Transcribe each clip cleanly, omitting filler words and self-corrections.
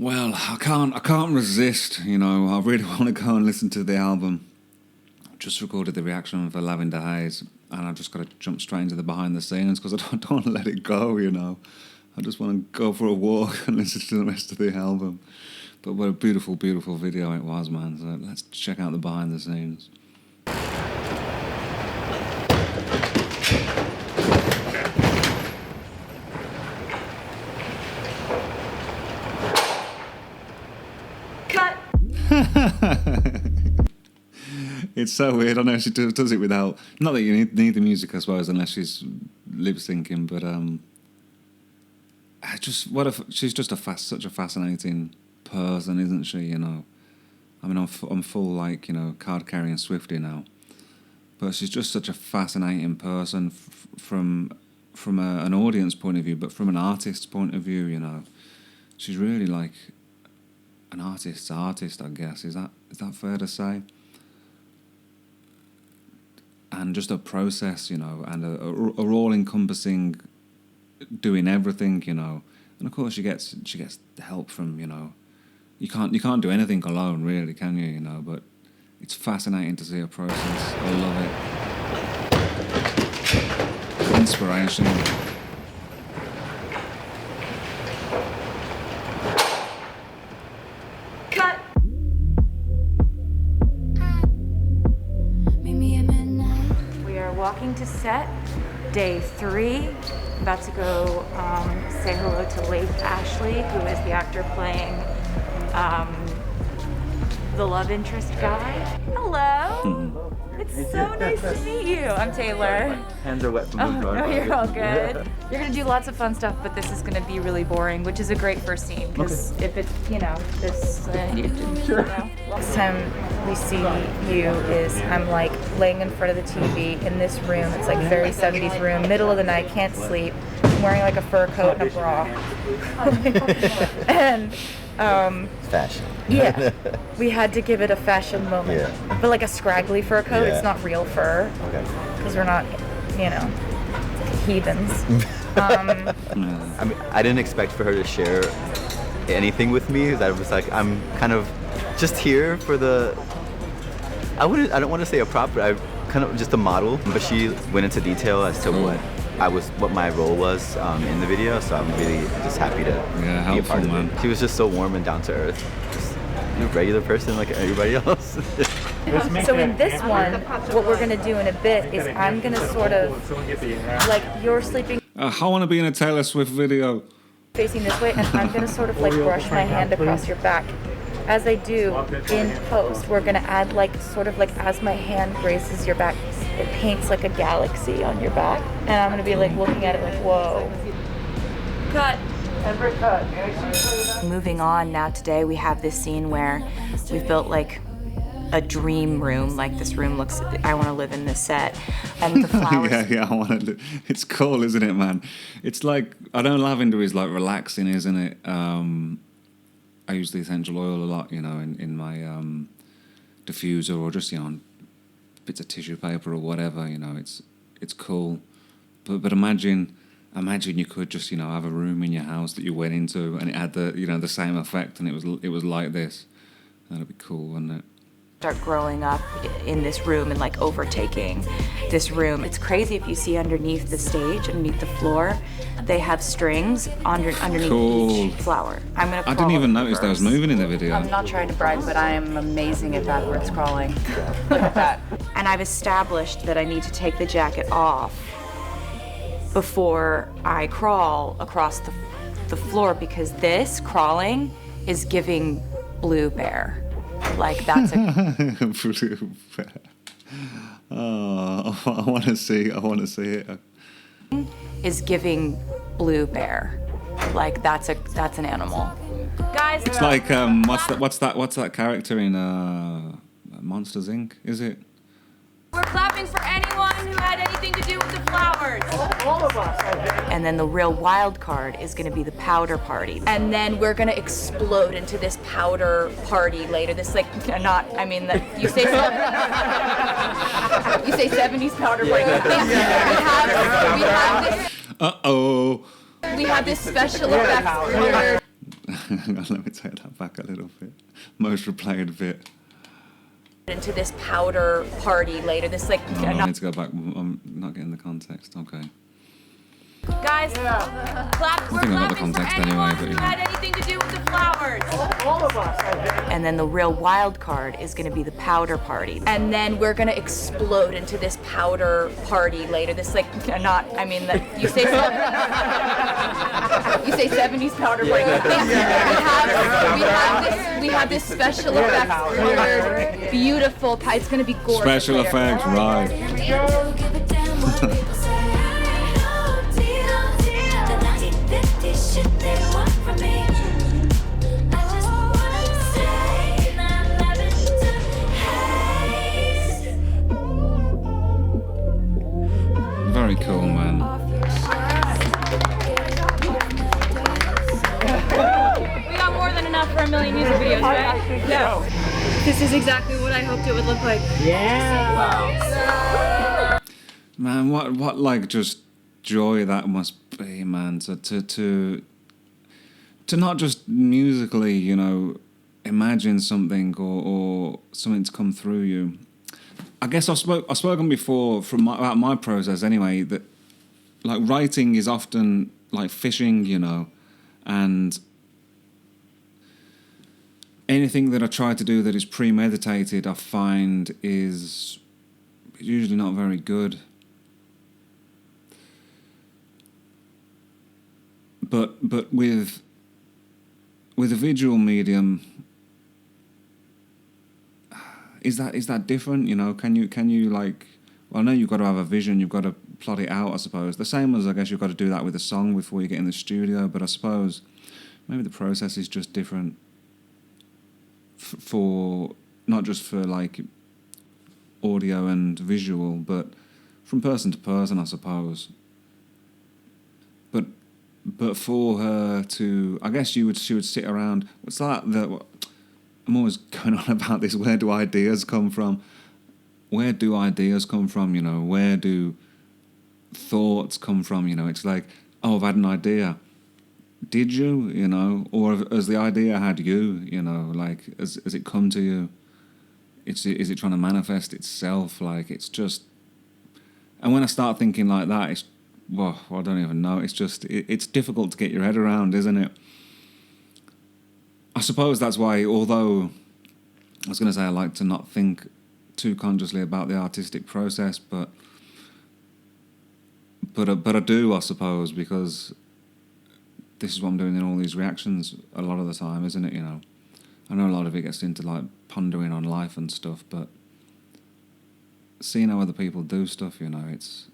Well, I can't resist, you know. I really want to go and listen to the album. I just recorded the reaction for Lavender Haze, and I've just got to jump straight into the behind the scenes because I don't want to let it go, you know. I just want to go for a walk and listen to the rest of the album. But what a beautiful, beautiful video it was, man. So let's check out the behind the scenes. It's so weird. I know she does it without. Not that you need the music, I suppose, unless she's lip syncing. But she's just such a fascinating person, isn't she? You know, I mean, I'm full like, you know, card carrying Swiftie now, but she's just such a fascinating person from an audience point of view, but from an artist's point of view, you know, she's really like an artist's artist, I guess. Is that fair to say? And just a process, you know, and a all-encompassing doing everything, you know. And of course she gets help from, you know, you can't do anything alone, really, can you? You know, but it's fascinating to see a process. I love it. Inspiration. Cut. We are walking to set, day 3. About to go say hello to Leif Ashley, who is the actor playing the love interest guy. Hello. It's so nice to meet you. I'm Taylor. Hands are wet from the No, you're all good. You're gonna do lots of fun stuff, but this is gonna be really boring, which is a great first scene, because if it's, you know, this, Sure. Next time we see you is I'm like laying in front of the TV in this room. It's like very 70s room, middle of the night, can't sleep. I'm wearing like a fur coat and a bra. And fashion. yeah, we had to give it a fashion moment. Yeah. But like a scraggly fur coat, Yeah. it's not real fur. Okay. Because we're not, you know, heathens. I mean, I didn't expect for her to share anything with me, because I was like, I'm kind of just here for the. I don't want to say a prop, but I kind of just a model. But she went into detail as to what my role was in the video, so I'm really just happy to be a part of it. She was just so warm and down to earth, just a regular person like everybody else. So in this one, what we're gonna do in a bit is I'm gonna sort of, like you're sleeping I want to be in a Taylor Swift video. facing this way, and I'm gonna sort of like brush my hand across your back. As I do in post, we're gonna add like sort of like as my hand grazes your back, it paints like a galaxy on your back, and I'm gonna be like looking at it like, whoa. Cut. Moving on now, today we have this scene where we've built like a dream room, like this room looks, I want to live in this set, and the flowers. yeah, I want to. It's cool, isn't it, man? It's like, I know lavender is like relaxing, isn't it? I use the essential oil a lot, you know, in my diffuser, or just, you know, on bits of tissue paper or whatever, you know. It's cool, but imagine you could just, you know, have a room in your house that you went into and it had the, you know, the same effect, and it was like this. That'd be cool, wouldn't it? Start growing up in this room and like overtaking this room. It's crazy if you see underneath the stage, underneath the floor, they have strings underneath each flower. I didn't even notice that was moving in the video. I'm not trying to brag, but I am amazing at backwards crawling. Look at that. And I've established that I need to take the jacket off before I crawl across the floor, because this crawling is giving Blue Bear. Like that's a Blue Bear. Oh, I want to see it. Is giving Blue Bear. Like that's an animal. Guys, it's like what's that character in Monsters Inc., is it? we're clapping for anyone who had anything to do with the flowers. All of us. And then the real wild card is going to be the powder party. And then we're going to explode into this powder party later. This like not, I mean, you say you say 70s powder party. We have this. Uh-oh. We have this special effects. Hang on, let me take that back a little bit. Most replayed bit. Into this powder party later. This like No, I need to go back. I'm not getting the context. Okay. guys, clap. We're I think I got the clapping for context anyone anyway, but who yeah. had anything to do with the flowers. All of us. And then the real wild card is going to be the powder party. And then we're going to explode into this powder party later. This like not. I mean, you say you say 70s powder party. We have this special effects colored, beautiful. It's going to be gorgeous. Special later. effects, right. Very cool, man. We got more than enough for a million music videos, right? Yeah. This is exactly what I hoped it would look like. Man, what like just joy that must be, man. To not just musically, you know, imagine something or something to come through you. I guess I've spoken before about my process anyway, that like writing is often like fishing, you know, and anything that I try to do that is premeditated, I find is usually not very good. But with a visual medium, is that different? You know, can you like? Well, I know you've got to have a vision. You've got to plot it out. I suppose the same as I guess you've got to do that with a song before you get in the studio. But I suppose maybe the process is just different for not just for like audio and visual, but from person to person, I suppose. But for her to, I guess she would sit around. What's that? I'm always going on about this. Where do ideas come from? Where do ideas come from? You know, where do thoughts come from? You know, it's like, oh, I've had an idea. Did you? You know, or has the idea had you? You know, like has it come to you? Is it trying to manifest itself? Like it's just. And when I start thinking like that, it's. Well, I don't even know. It's just, it's difficult to get your head around, isn't it? I suppose that's why, although I was going to say I like to not think too consciously about the artistic process, but I do, I suppose, because this is what I'm doing in all these reactions a lot of the time, isn't it? You know, I know a lot of it gets into like pondering on life and stuff, but seeing how other people do stuff, you know, it's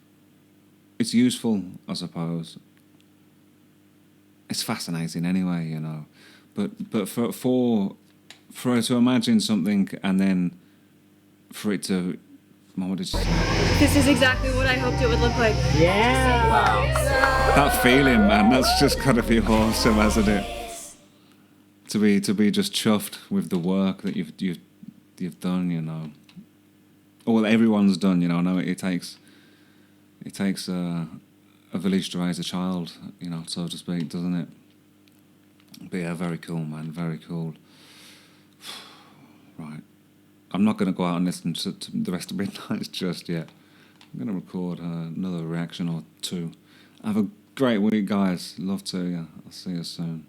useful, I suppose. It's fascinating anyway, you know. But for her to imagine something and then for it to, what did she say? This is exactly what I hoped it would look like. That feeling, man, that's just gotta be awesome, hasn't it? To be just chuffed with the work that you've done, you know. Or that everyone's done, you know. I know it takes a village to raise a child, you know, so to speak, doesn't it? But yeah, very cool, man, very cool. Right. I'm not going to go out and listen to the rest of Midnights just yet. I'm going to record another reaction or two. Have a great week, guys. Love to you. I'll see you soon.